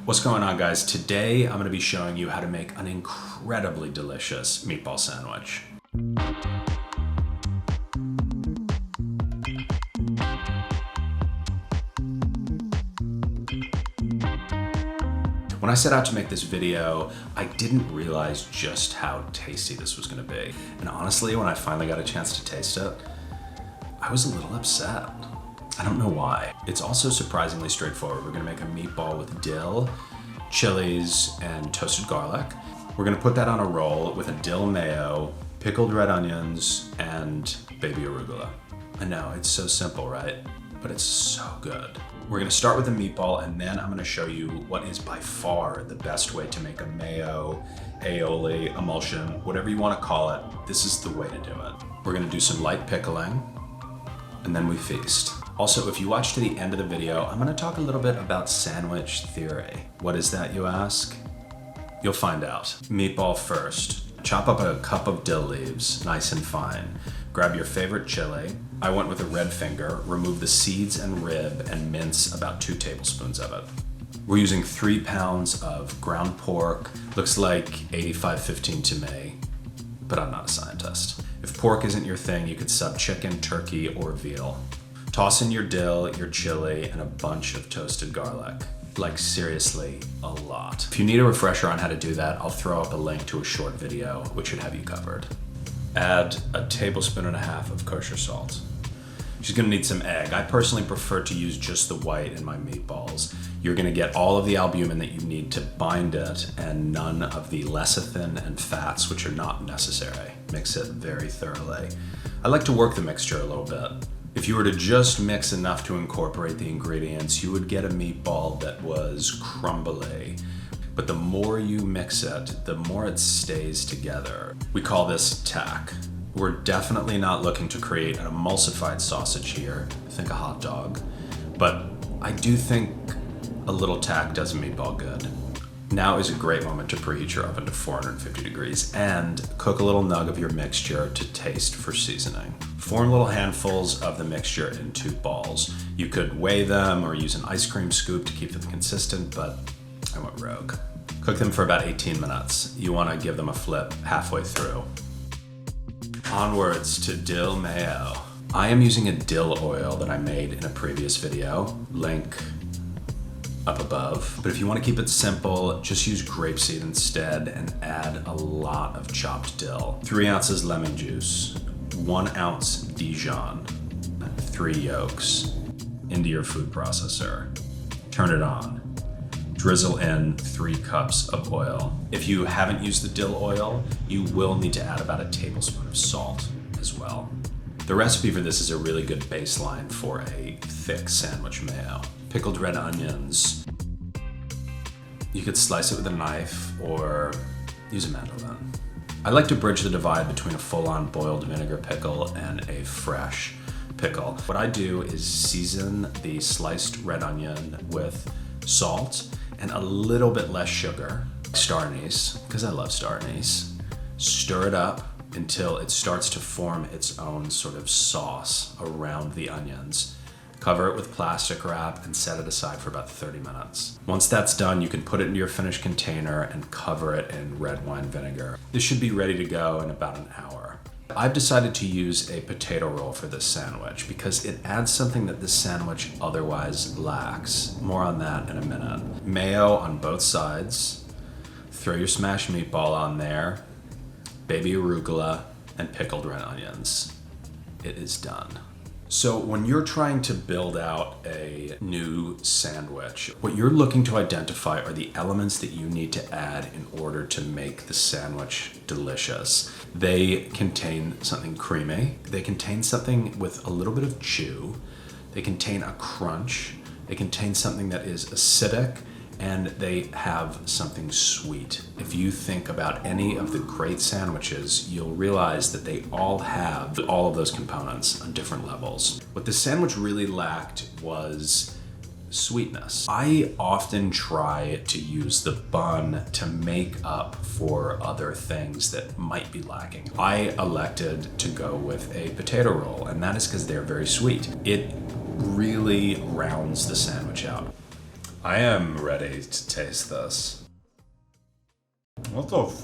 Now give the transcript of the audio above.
What's going on, guys? Today I'm going to be showing you how to make an incredibly delicious meatball sandwich. When I set out to make this video, I didn't realize just how tasty this was going to be. And honestly, when I finally got a chance to taste it, I was a little upset. I don't know why. It's also surprisingly straightforward. We're gonna make a meatball with dill, chilies, and toasted garlic. We're gonna put that on a roll with a dill mayo, pickled red onions, and baby arugula. I know, it's so simple, right? But it's so good. We're gonna start with the meatball, and then I'm gonna show you what is by far the best way to make a mayo, aioli, emulsion, whatever you wanna call it. This is the way to do it. We're gonna do some light pickling, and then we feast. Also, if you watch to the end of the video, I'm gonna talk a little bit about sandwich theory. What is that, you ask? You'll find out. Meatball first. Chop up a cup of dill leaves, nice and fine. Grab your favorite chili. I went with a red finger. Remove the seeds and rib and mince about 2 tablespoons of it. We're using 3 pounds of ground pork. Looks like 85-15 to me, but I'm not a scientist. If pork isn't your thing, you could sub chicken, turkey, or veal. Toss in your dill, your chili, and a bunch of toasted garlic. Like seriously, a lot. If you need a refresher on how to do that, I'll throw up a link to a short video, which should have you covered. Add a tablespoon and a half of kosher salt. She's gonna need some egg. I personally prefer to use just the white in my meatballs. You're gonna get all of the albumin that you need to bind it and none of the lecithin and fats, which are not necessary. Mix it very thoroughly. I like to work the mixture a little bit. If you were to just mix enough to incorporate the ingredients, you would get a meatball that was crumbly. But the more you mix it, the more it stays together. We call this tack. We're definitely not looking to create an emulsified sausage here. Think a hot dog. But I do think a little tack does a meatball good. Now is a great moment to preheat your oven to 450 degrees and cook a little nug of your mixture to taste for seasoning. Form little handfuls of the mixture into balls. You could weigh them or use an ice cream scoop to keep them consistent, but I went rogue. Cook them for about 18 minutes. You want to give them a flip halfway through. Onwards to dill mayo. I am using a dill oil that I made in a previous video. Link up above. But if you want to keep it simple, just use grapeseed instead and add a lot of chopped dill. 3 ounces lemon juice, 1 ounce Dijon, 3 yolks into your food processor. Turn it on. Drizzle in 3 cups of oil. If you haven't used the dill oil, you will need to add about a tablespoon of salt as well. The recipe for this is a really good baseline for a thick sandwich mayo. Pickled red onions. You could slice it with a knife or use a mandolin. I like to bridge the divide between a full-on boiled vinegar pickle and a fresh pickle. What I do is season the sliced red onion with salt and a little bit less sugar. Star anise, because I love star anise. Stir it up until it starts to form its own sort of sauce around the onions. Cover it with plastic wrap and set it aside for about 30 minutes. Once that's done, you can put it into your finished container and cover it in red wine vinegar. This should be ready to go in about an hour. I've decided to use a potato roll for this sandwich because it adds something that this sandwich otherwise lacks. More on that in a minute. Mayo on both sides. Throw your smashed meatball on there. Baby arugula and pickled red onions. It is done. So when you're trying to build out a new sandwich, what you're looking to identify are the elements that you need to add in order to make the sandwich delicious. They contain something creamy. They contain something with a little bit of chew. They contain a crunch. They contain something that is acidic, and they have something sweet. If you think about any of the great sandwiches, you'll realize that they all have all of those components on different levels. What the sandwich really lacked was sweetness. I often try to use the bun to make up for other things that might be lacking. I elected to go with a potato roll, and that is because they're very sweet. It really rounds the sandwich out. I am ready to taste this. What the